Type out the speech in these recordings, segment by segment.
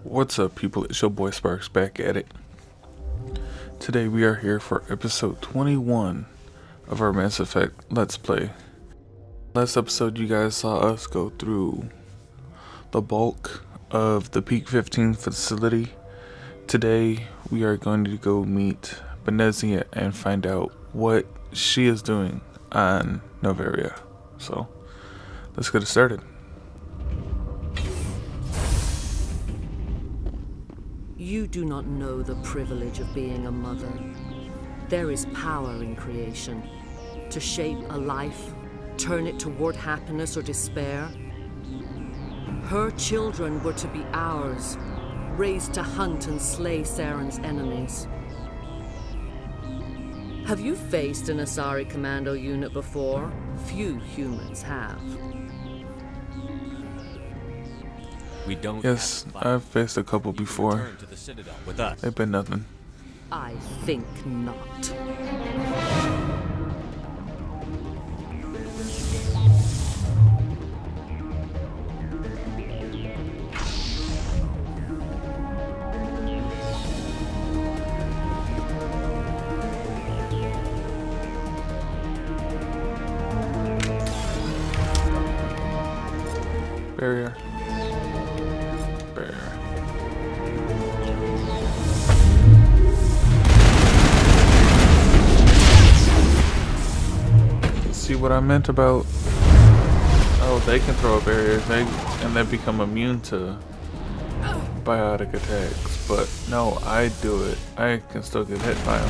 What's up, people? It's your boy Sparks back at it. Today we are here for episode 21 of our Mass Effect Let's Play. Last episode you guys saw us go through the bulk of the Peak 15 facility. Today we are going to go meet Benezia and find out what she is doing on Noveria. So let's get it started. You do not know the privilege of being a mother. There is power in creation. To shape a life, turn it toward happiness or despair. Her children were to be ours, raised to hunt and slay Saren's enemies. Have you faced an Asari commando unit before? Few humans have. We don't. Yes, I've faced a couple before. To the Citadel with us. They've been nothing. I think not. Barrier. See what I meant about, oh, they can throw a barrier and they become immune to biotic attacks, but no, I do it. I can still get hit by them.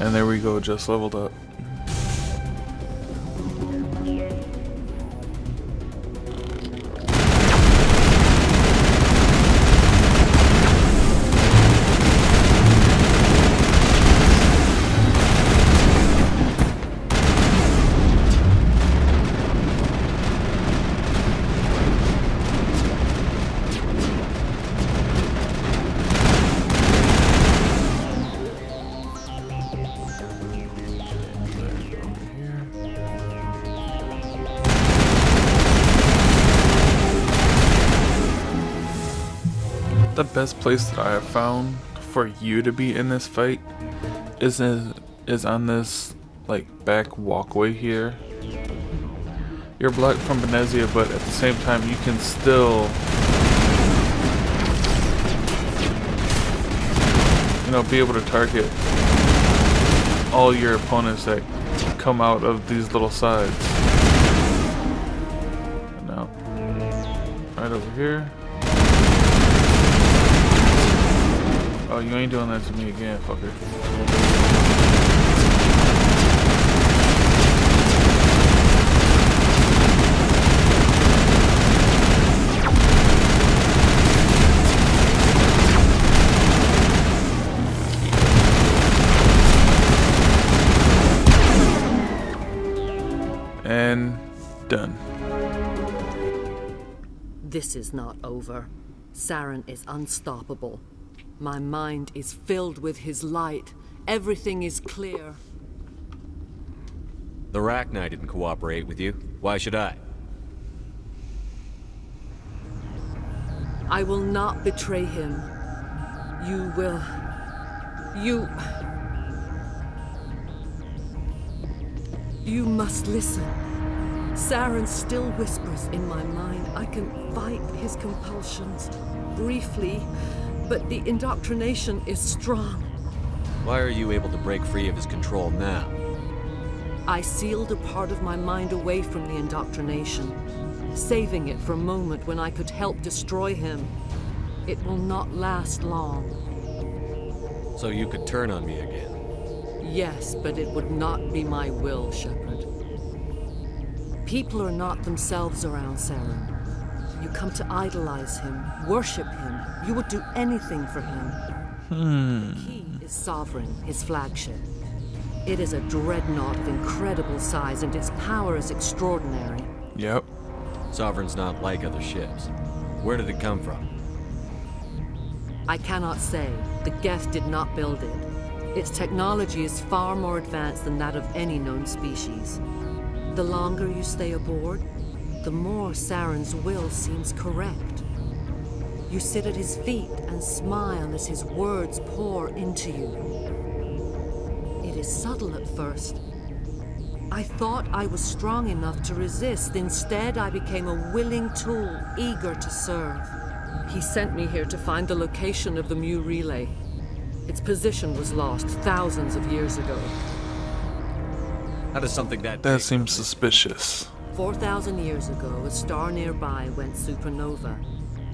And there we go, just leveled up. The best place that I have found for you to be in this fight is on this like back walkway here. You're blocked from Benezia, but at the same time you can still, be able to target all your opponents that come out of these little sides. And now, right over here. Oh, you ain't doing that to me again, fucker. And done. This is not over. Saren is unstoppable. My mind is filled with his light. Everything is clear. The Rachni didn't cooperate with you. Why should I? I will not betray him. You will... You must listen. Saren still whispers in my mind. I can fight his compulsions. Briefly, but the indoctrination is strong. Why are you able to break free of his control now? I sealed a part of my mind away from the indoctrination, saving it for a moment when I could help destroy him. It will not last long. So you could turn on me again? Yes, but it would not be my will, Shepard. People are not themselves around Saren. You come to idolize him, worship him. You would do anything for him. The key is Sovereign, his flagship. It is a dreadnought of incredible size, and its power is extraordinary. Yep. Sovereign's not like other ships. Where did it come from? I cannot say. The Geth did not build it. Its technology is far more advanced than that of any known species. The longer you stay aboard, the more Saren's will seems correct. You sit at his feet and smile as his words pour into you. It is subtle at first. I thought I was strong enough to resist. Instead, I became a willing tool, eager to serve. He sent me here to find the location of the Mu relay. Its position was lost thousands of years ago. How does something that That big- seems suspicious. 4,000 years ago, a star nearby went supernova.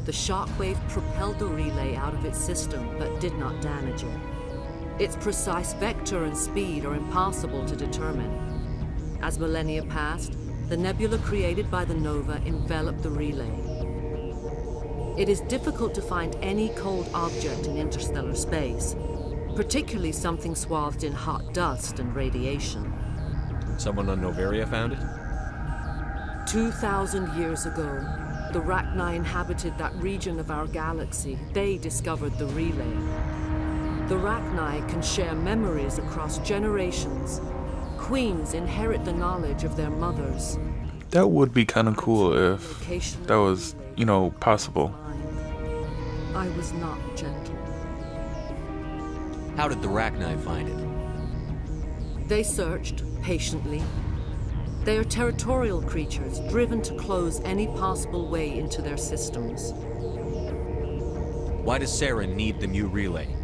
The shockwave propelled the relay out of its system, but did not damage it. Its precise vector and speed are impossible to determine. As millennia passed, the nebula created by the nova enveloped the relay. It is difficult to find any cold object in interstellar space, particularly something swathed in hot dust and radiation. Someone on Noveria found it? 2,000 years ago, the Rachni inhabited that region of our galaxy. They discovered the relay. The Rachni can share memories across generations. Queens inherit the knowledge of their mothers. That would be kind of cool if that was, possible. I was not gentle. How did the Rachni find it? They searched patiently. They are territorial creatures, driven to close any possible way into their systems. Why does Saren need the Mu relay?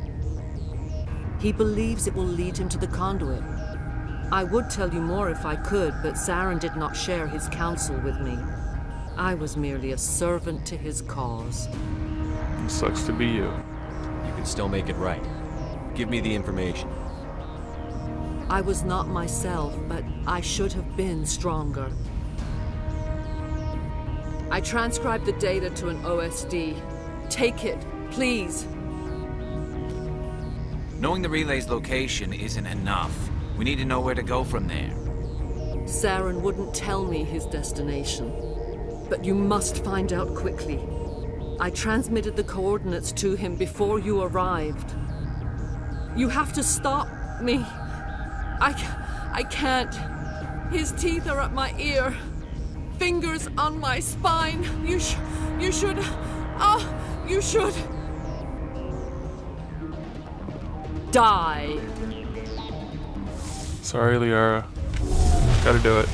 He believes it will lead him to the conduit. I would tell you more if I could, but Saren did not share his counsel with me. I was merely a servant to his cause. It sucks to be you. You can still make it right. Give me the information. I was not myself, but I should have been stronger. I transcribed the data to an OSD. Take it, please. Knowing the relay's location isn't enough. We need to know where to go from there. Saren wouldn't tell me his destination, but you must find out quickly. I transmitted the coordinates to him before you arrived. You have to stop me. I can't. His teeth are at my ear. Fingers on my spine. You should. You should. Die. Sorry, Liara. Gotta do it.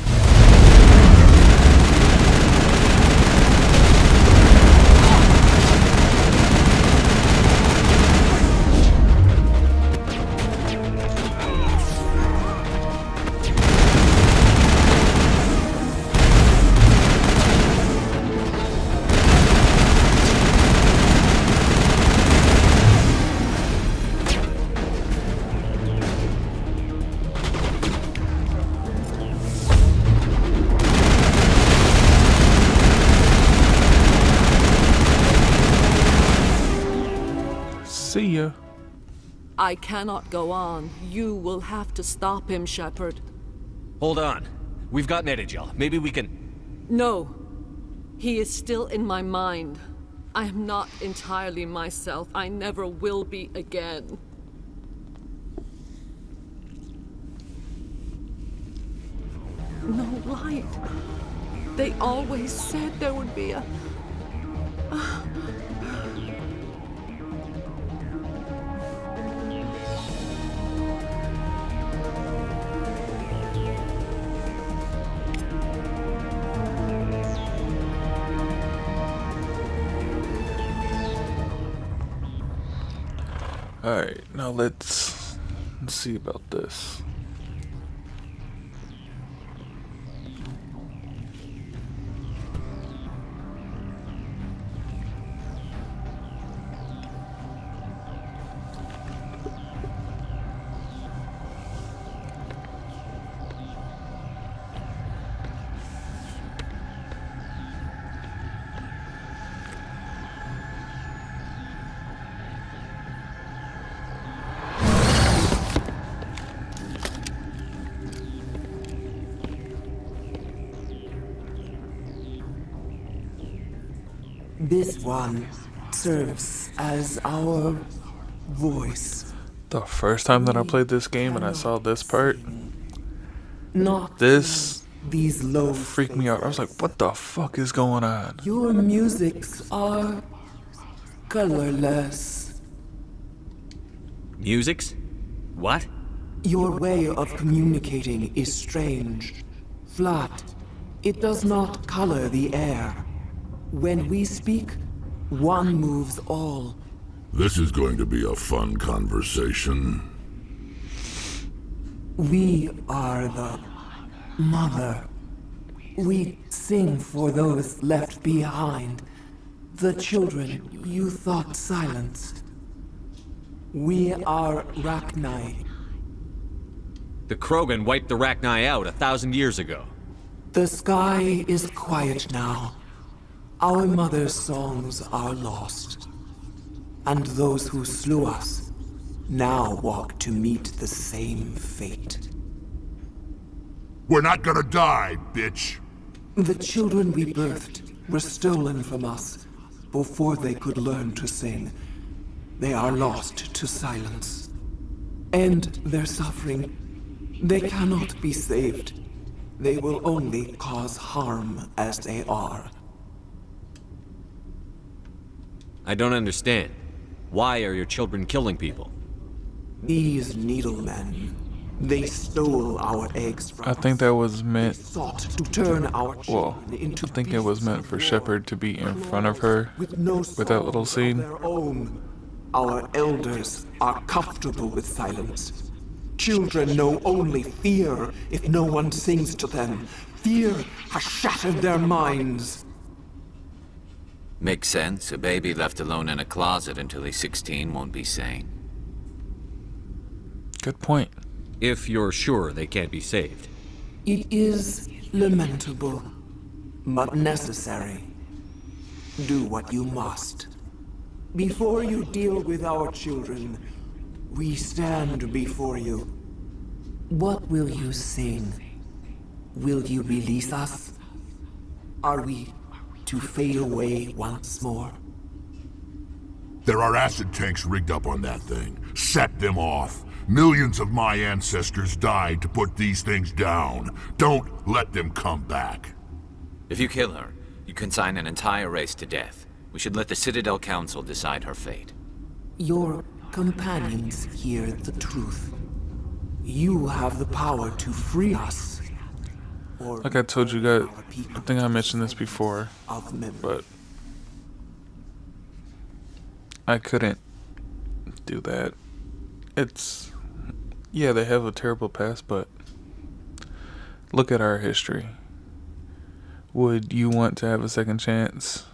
See ya. I cannot go on. You will have to stop him, Shepard. Hold on. We've got Netagel. Maybe we can... No. He is still in my mind. I am not entirely myself. I never will be again. No light. They always said there would be a... Alright, now let's see about this. This one serves as our voice. The first time that I played this game and I saw this part, Not this these low Freaked me out. I was like, what the fuck is going on? Your musics are colorless. Musics? What? Your way of communicating is strange, flat. It does not color the air. When we speak, one moves all. This is going to be a fun conversation. We are the mother. We sing for those left behind, the children you thought silenced. We are Rachni. The Krogan wiped the Rachni out 1,000 years ago. The sky is quiet now. Our mother's songs are lost. And those who slew us now walk to meet the same fate. We're not gonna die, bitch! The children we birthed were stolen from us before they could learn to sing. They are lost to silence. And their suffering, they cannot be saved. They will only cause harm as they are. I don't understand. Why are your children killing people? These needlemen, they stole our eggs from I think that was meant. us, sought to turn our Well, children into I think it was beasts meant of for war, Shepard to be in front of her with no with that song little of scene. their own. Our elders are comfortable with silence. Children know only fear if no one sings to them. Fear has shattered their minds. Makes sense. A baby left alone in a closet until he's 16 won't be sane. Good point. If you're sure they can't be saved. It is lamentable, but necessary. Do what you must. Before you deal with our children, we stand before you. What will you sing? Will you release us? Are we to fade away once more? There are acid tanks rigged up on that thing. Set them off. Millions of my ancestors died to put these things down. Don't let them come back. If you kill her, you consign an entire race to death. We should let the Citadel Council decide her fate. Your companions hear the truth. You have the power to free us. Or Like I told you guys, our people I think I mentioned this before, of memory. but I couldn't do that. It's, yeah, they have a terrible past, but look at our history. Would you want to have a second chance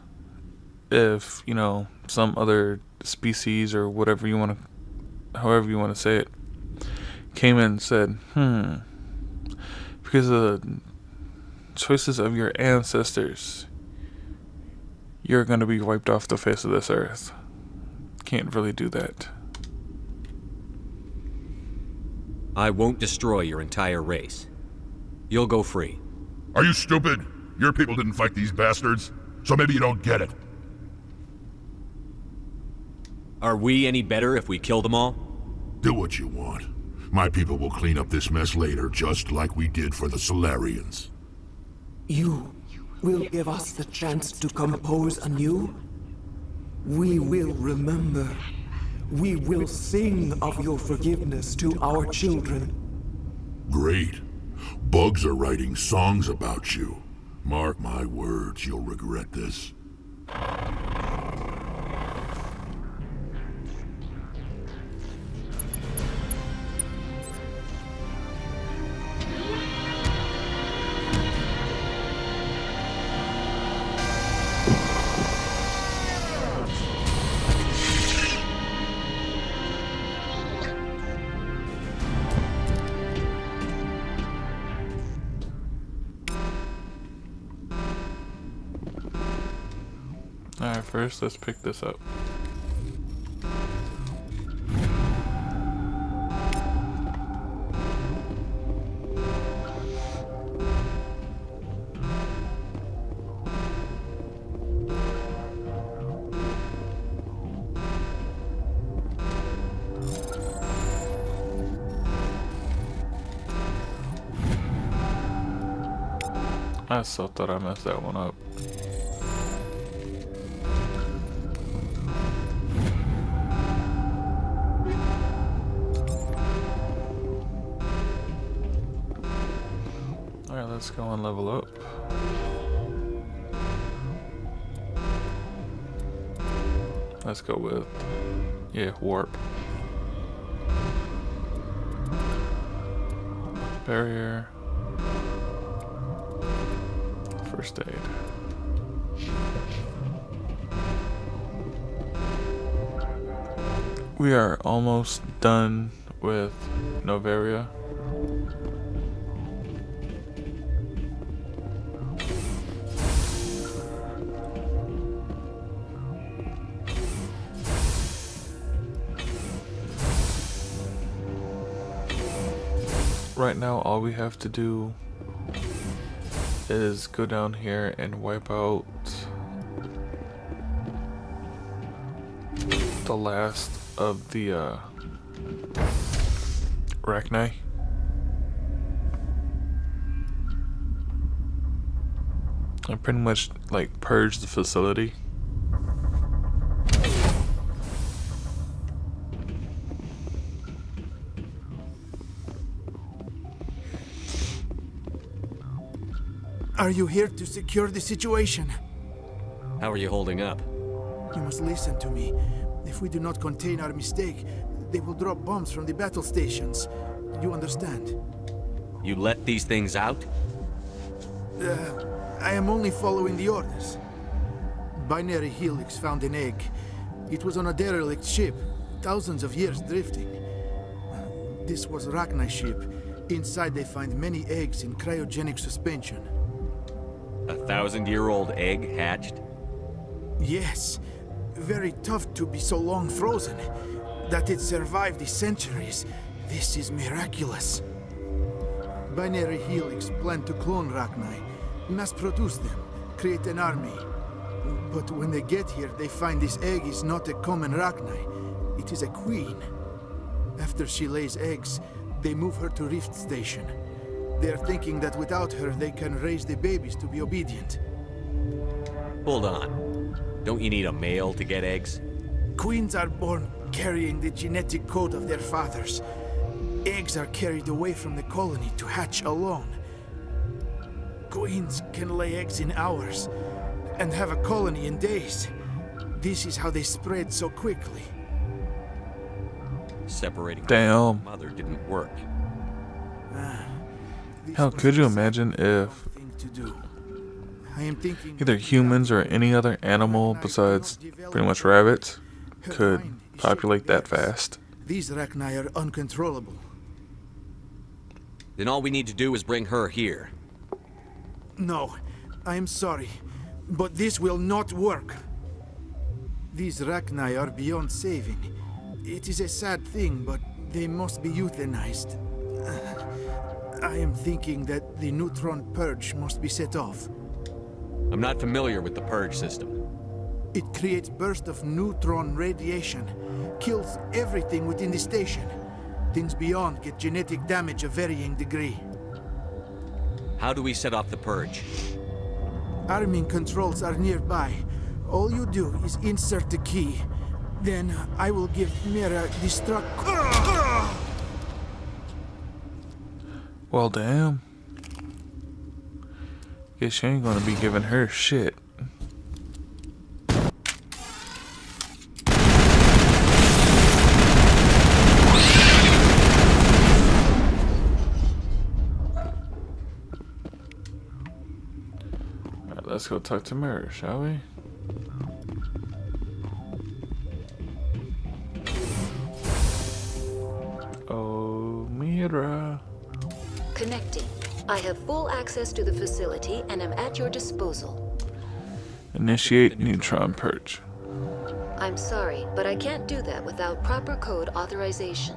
if, you know, some other species or whatever you want to, however you want to say it, came in and said, because of the choices of your ancestors, you're going to be wiped off the face of this earth. Can't really do that. I won't destroy your entire race. You'll go free. Are you stupid? Your people didn't fight these bastards, so maybe you don't get it. Are we any better if we kill them all? Do what you want. My people will clean up this mess later, just like we did for the Solarians. You will give us the chance to compose anew? We will remember. We will sing of your forgiveness to our children. Great. Bugs are writing songs about you. Mark my words, you'll regret this. Alright, first let's pick this up. I still thought I messed that one up. Alright, let's go and level up. Let's go with, warp. Barrier. First aid. We are almost done with Noveria. Right now, all we have to do is go down here and wipe out the last of the Arachni. And pretty much like purge the facility. Are you here to secure the situation? How are you holding up? You must listen to me. If we do not contain our mistake, they will drop bombs from the battle stations. You understand? You let these things out? I am only following the orders. Binary Helix found an egg. It was on a derelict ship, thousands of years drifting. This was Arachni ship. Inside they find many eggs in cryogenic suspension. A 1,000-year-old egg hatched? Yes. Very tough to be so long frozen. That it survived the centuries. This is miraculous. Binary Helix planned to clone Arachni, mass produce them, create an army. But when they get here, they find this egg is not a common Arachni. It is a queen. After she lays eggs, they move her to Rift Station. They are thinking that without her, they can raise the babies to be obedient. Hold on. Don't you need a male to get eggs? Queens are born carrying the genetic code of their fathers. Eggs are carried away from the colony to hatch alone. Queens can lay eggs in hours and have a colony in days. This is how they spread so quickly. Separating Damn. the mother didn't work. Hell, could you imagine if I am thinking either humans or any other animal besides pretty much rabbits could populate that fast? These Arachni are uncontrollable. Then all we need to do is bring her here. No, I am sorry, but this will not work. These Arachni are beyond saving. It is a sad thing, but they must be euthanized. I am thinking that the neutron purge must be set off. I'm not familiar with the purge system. It creates bursts of neutron radiation, kills everything within the station. Things beyond get genetic damage of varying degree. How do we set off the purge? Arming controls are nearby. All you do is insert the key. Then I will give Mira destruct. Well, damn. Guess you ain't gonna be giving her shit. Alright, let's go talk to Mira, shall we? Oh, Mira. Connecting. I have full access to the facility and am at your disposal. Initiate neutron purge. I'm sorry, but I can't do that without proper code authorization.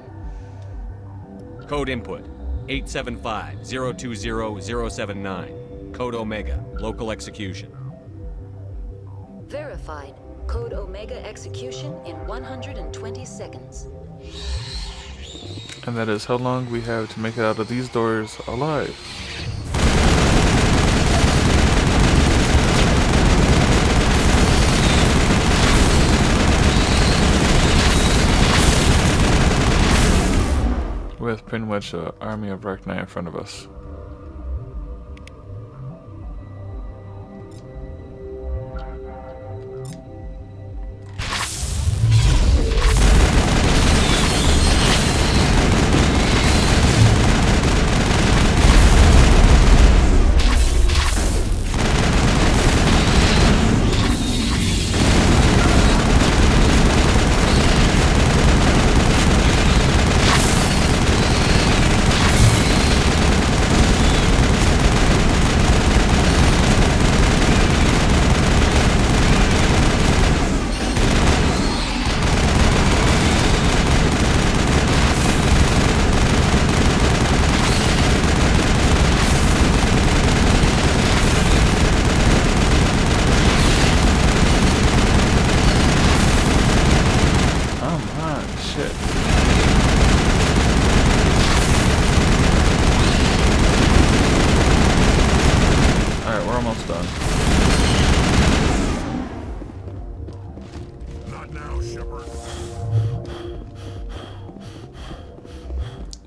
Code input 875-020-079. Code Omega. Local execution. Verified. Code Omega execution in 120 seconds. And that is how long we have to make it out of these doors alive. has pretty much an army of Rek'Nai in front of us.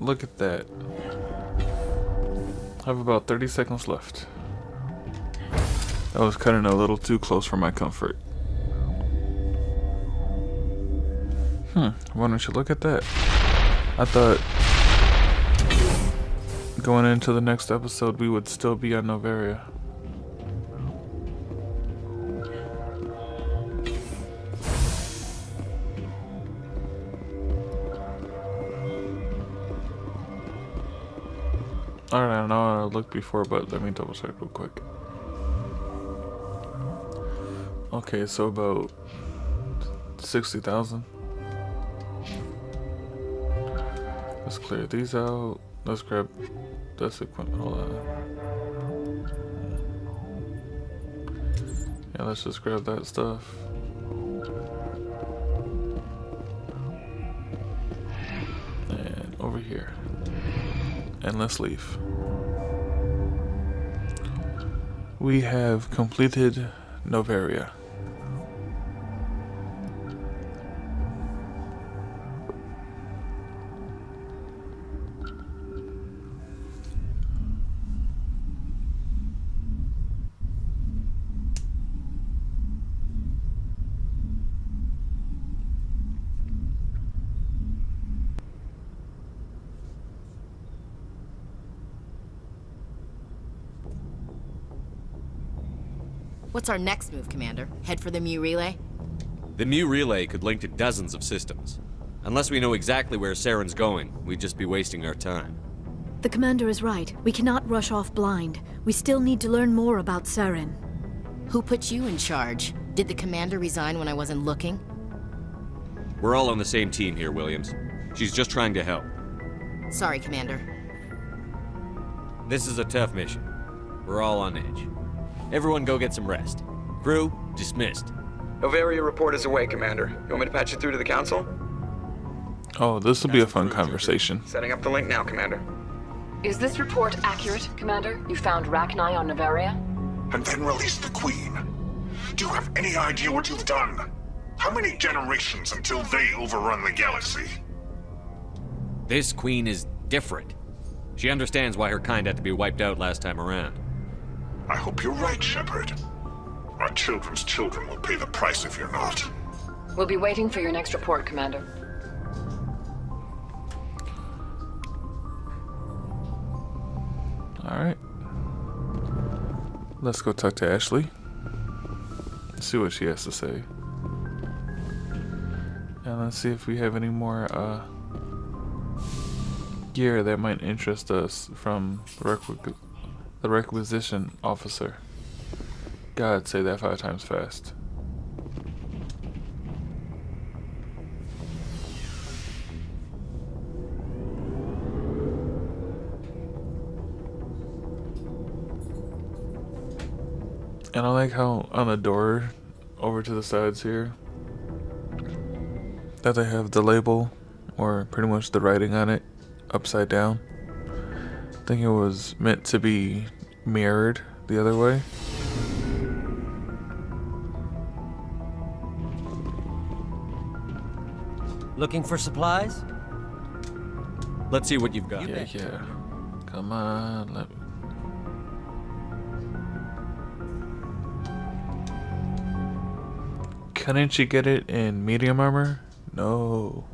Look at that. I have about 30 seconds left. That was cutting a little too close for my comfort. Why don't you look at that? I thought going into the next episode we would still be on Noveria. Alright, I know I looked before, but let me double check real quick. Okay, so about 60,000. Let's clear these out. Let's grab this equipment. Hold on. Yeah, let's just grab that stuff. And over here. And let's leave. We have completed Noveria. What's our next move, Commander? Head for the Mu Relay? The Mu Relay could link to dozens of systems. Unless we know exactly where Saren's going, we'd just be wasting our time. The Commander is right. We cannot rush off blind. We still need to learn more about Saren. Who put you in charge? Did the Commander resign when I wasn't looking? We're all on the same team here, Williams. She's just trying to help. Sorry, Commander. This is a tough mission. We're all on edge. Everyone go get some rest. Crew, dismissed. Noveria report is away, Commander. You want me to patch you through to the Council? Oh, this will be a fun conversation. Setting up the link now, Commander. Is this report accurate, Commander? You found Rek'Nai on Noveria? And then released the Queen. Do you have any idea what you've done? How many generations until they overrun the galaxy? This Queen is different. She understands why her kind had to be wiped out last time around. I hope you're right, Shepard. Our children's children will pay the price if you're not. We'll be waiting for your next report, Commander. Alright. Let's go talk to Ashley. See what she has to say. And let's see if we have any more gear that might interest us from the requisition officer. God, say that 5 times fast. And I like how on the door over to the sides here that they have the label, or pretty much the writing on it, upside down. I think it was meant to be mirrored the other way. Looking for supplies? Let's see what you've got. Yeah. Come on, let me. Couldn't you get it in medium armor? No.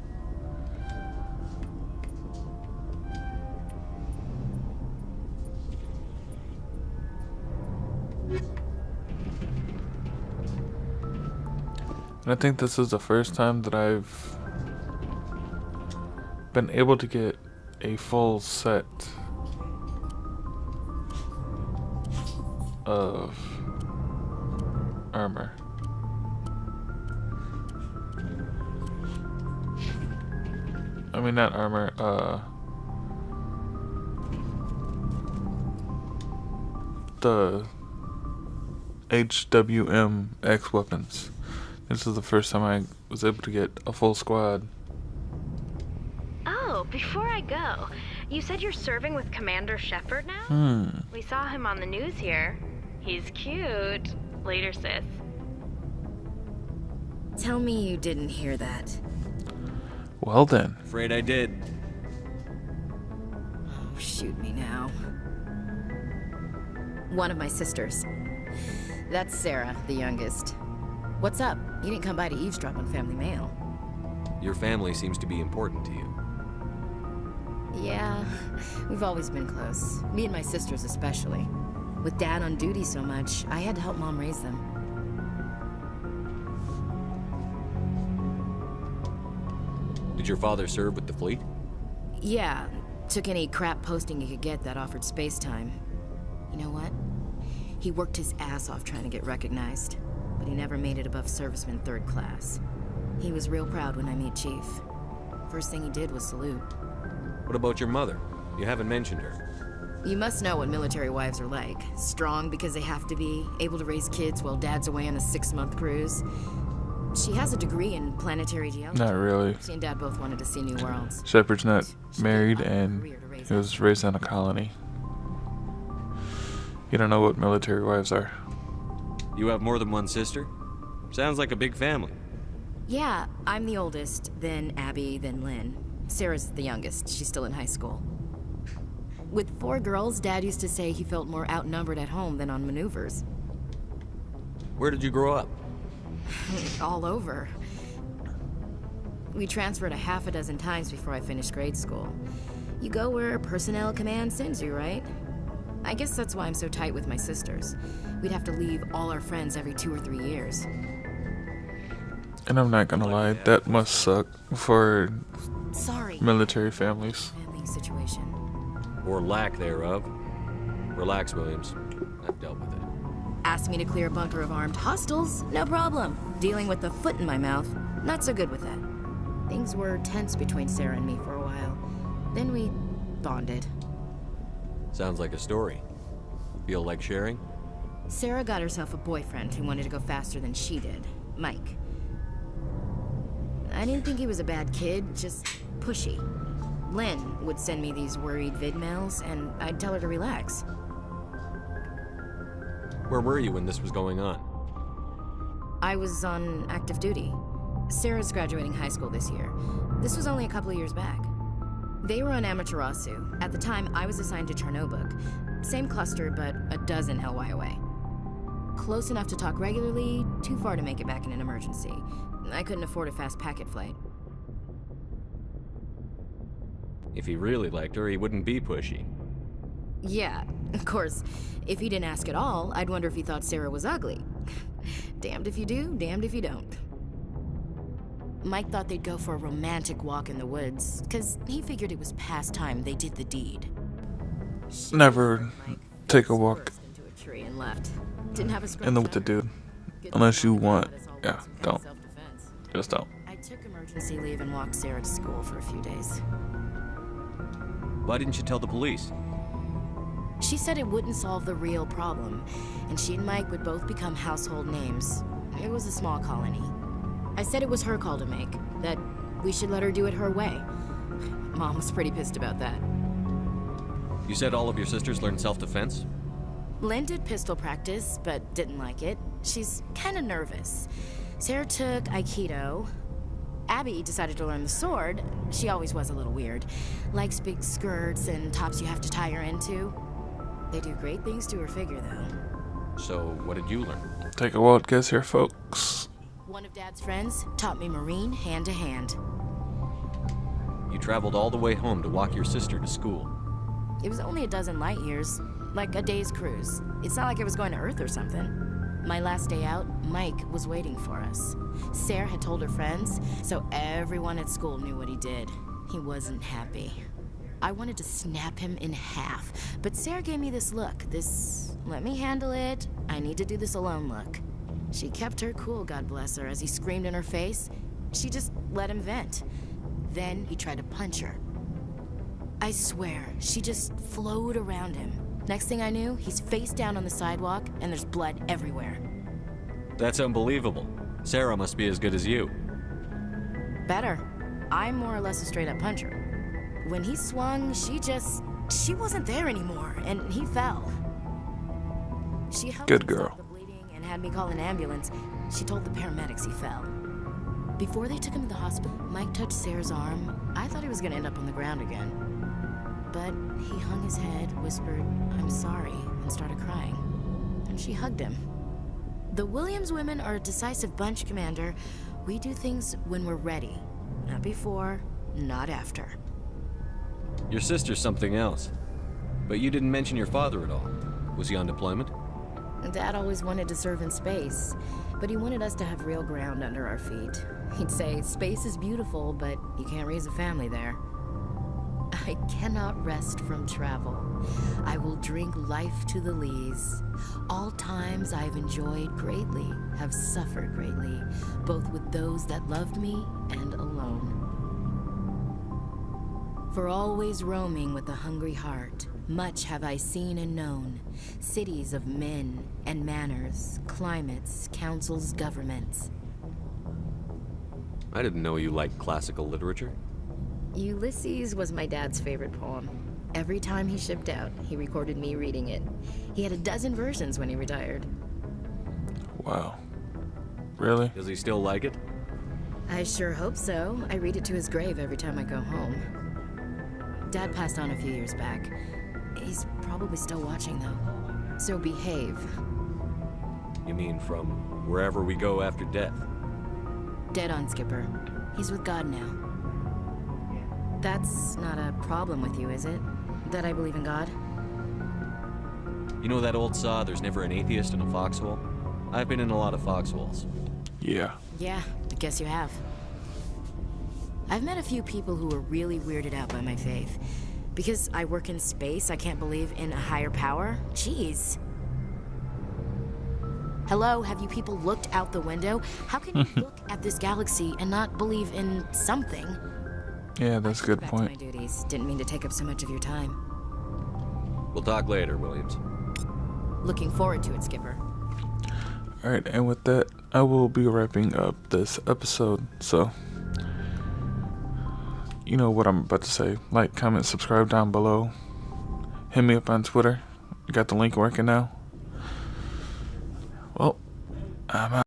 And I think this is the first time that I've been able to get a full set of armor. I mean, not armor, the HWMX weapons. This is the first time I was able to get a full squad. Oh, before I go, you said you're serving with Commander Shepard now? We saw him on the news here. He's cute. Later, sis. Tell me you didn't hear that. Well then. Afraid I did. Oh, shoot me now. One of my sisters. That's Sarah, the youngest. What's up? You didn't come by to eavesdrop on family mail. Your family seems to be important to you. Yeah, we've always been close. Me and my sisters especially. With Dad on duty so much, I had to help Mom raise them. Did your father serve with the fleet? Yeah, took any crap posting he could get that offered space time. You know what? He worked his ass off trying to get recognized, but he never made it above serviceman 3rd class. He was real proud when I met Chief. First thing he did was salute. What about your mother? You haven't mentioned her. You must know what military wives are like. Strong because they have to be, able to raise kids while Dad's away on a 6-month cruise. She has a degree in planetary geology. Not really. She and Dad both wanted to see new worlds. Shepard's not married and he was raised on a colony. You don't know what military wives are. You have more than one sister? Sounds like a big family. Yeah, I'm the oldest, then Abby, then Lynn. Sarah's the youngest. She's still in high school. With 4 girls, Dad used to say he felt more outnumbered at home than on maneuvers. Where did you grow up? All over. We transferred a half a dozen times before I finished grade school. You go where personnel command sends you, right? I guess that's why I'm so tight with my sisters. We'd have to leave all our friends every 2 or 3 years. And I'm not gonna lie, that must suck for military families. Family situation. Or lack thereof. Relax, Williams. I've dealt with it. Asked me to clear a bunker of armed hostiles? No problem. Dealing with the foot in my mouth? Not so good with that. Things were tense between Sarah and me for a while. Then we bonded. Sounds like a story. Feel like sharing? Sarah got herself a boyfriend who wanted to go faster than she did, Mike. I didn't think he was a bad kid, just pushy. Lynn would send me these worried vid mails, and I'd tell her to relax. Where were you when this was going on? I was on active duty. Sarah's graduating high school this year. This was only a couple of years back. They were on Amaterasu. At the time, I was assigned to Chernobog. Same cluster, but a dozen LY away. Close enough to talk regularly, too far to make it back in an emergency. I couldn't afford a fast packet flight. If he really liked her, he wouldn't be pushy. Yeah, of course. If he didn't ask at all, I'd wonder if he thought Sarah was ugly. Damned if you do, damned if you don't. Mike thought they'd go for a romantic walk in the woods, because he figured it was past time they did the deed. Never take a walk Into a tree and left. Didn't have a in the with the dude. Unless you want. Yeah, don't. Just don't. I took emergency leave and walked Sarah to school for a few days. Why didn't you tell the police? She said it wouldn't solve the real problem, and she and Mike would both become household names. It was a small colony. I said it was her call to make, that we should let her do it her way. Mom was pretty pissed about that. You said all of your sisters learned self-defense? Lynn did pistol practice, but didn't like it. She's kind of nervous. Sarah took Aikido. Abby decided to learn the sword. She always was a little weird. Likes big skirts and tops you have to tie her into. They do great things to her figure, though. So, what did you learn? Take a wild guess here, folks. One of Dad's friends taught me Marine hand to hand. You traveled all the way home to walk your sister to school. It was only a dozen light years, like a day's cruise. It's not like I was going to Earth or something. My last day out, Mike was waiting for us. Sarah had told her friends, so everyone at school knew what he did. He wasn't happy. I wanted to snap him in half, but Sarah gave me this look, this let me handle it, I need to do this alone look. She kept her cool, God bless her, as he screamed in her face. She just let him vent. Then he tried to punch her. I swear, she just flowed around him. Next thing I knew, he's face down on the sidewalk, and there's blood everywhere. That's unbelievable. Sarah must be as good as you. Better. I'm more or less a straight-up puncher. When he swung, she wasn't there anymore, and he fell. She helped Good him girl. stop the bleeding and had me call an ambulance. She told the paramedics he fell. Before they took him to the hospital, Mike touched Sarah's arm. I thought he was gonna end up on the ground again. But he hung his head, whispered, "I'm sorry," and started crying. And she hugged him. The Williams women are a decisive bunch, Commander. We do things when we're ready. Not before, not after. Your sister's something else. But you didn't mention your father at all. Was he on deployment? Dad always wanted to serve in space, but he wanted us to have real ground under our feet. He'd say, space is beautiful, but you can't raise a family there. I cannot rest from travel. I will drink life to the lees. All times I've enjoyed greatly, have suffered greatly, both with those that loved me and alone. For always roaming with a hungry heart, much have I seen and known, cities of men and manners, climates, councils, governments. I didn't know you liked classical literature. Ulysses was my dad's favorite poem. Every time he shipped out, he recorded me reading it. He had a dozen versions when he retired. Wow. Really? Does he still like it? I sure hope so. I read it to his grave every time I go home. Dad passed on a few years back. He's probably still watching, though. So behave. You mean from wherever we go after death? Dead on, Skipper. He's with God now. That's not a problem with you, is it? That I believe in God? You know that old saw, there's never an atheist in a foxhole? I've been in a lot of foxholes. Yeah. Yeah, I guess you have. I've met a few people who were really weirded out by my faith. Because I work in space, I can't believe in a higher power? Jeez. Hello, have you people looked out the window? How can you look at this galaxy and not believe in something? Yeah, that's a good Back point. to my duties. Didn't mean to take up so much of your time. We'll talk later, Williams. Looking forward to it, Skipper. Alright, and with that, I will be wrapping up this episode. So, you know what I'm about to say. Like, comment, subscribe down below. Hit me up on Twitter. Got the link working now. Well, I'm out.